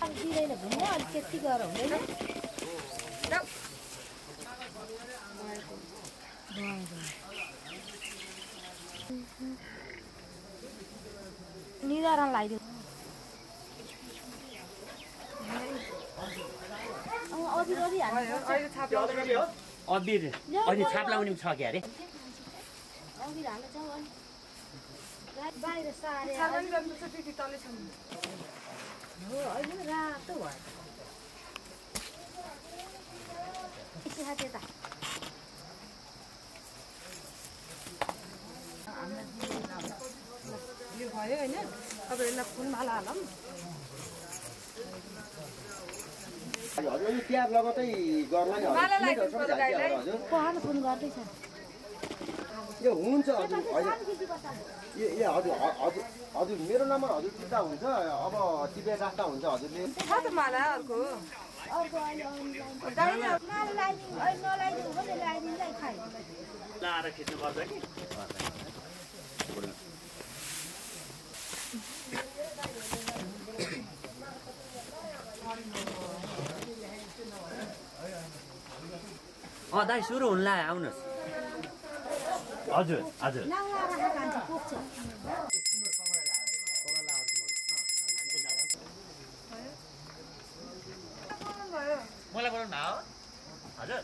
दिँदैन भने अलिक त्यति गरेर हुँदैन निधारण लगाइदियो अबिर अहिले छाप लाउने छ के अरे अबिर हाल्न जाऊ अनि बाहिर सारे हो अहिले रातो भयो त्यता यो भयो हैन अब यसलाई फुलमाला हालौँ हजुर प्याज लगतै गर्ला नि हजुर पहाड फोन गर्दैछ यो हुन्छ हजुर ए हजुर हजुर हजुर मेरो नम्बर हजुर टिप्दा हुन्छ अब टिपेर राख्दा हुन्छ हजुरले छ त माला अर्को अहिले नलाइदिनु भने लगाइदिनुलाई खाइ लाएर खिच्नु पर्छ कि दाइ सुरु हुन लाग्यो आउनुहोस् हजुर हजुर मलाई बनाउनु भयो हजुर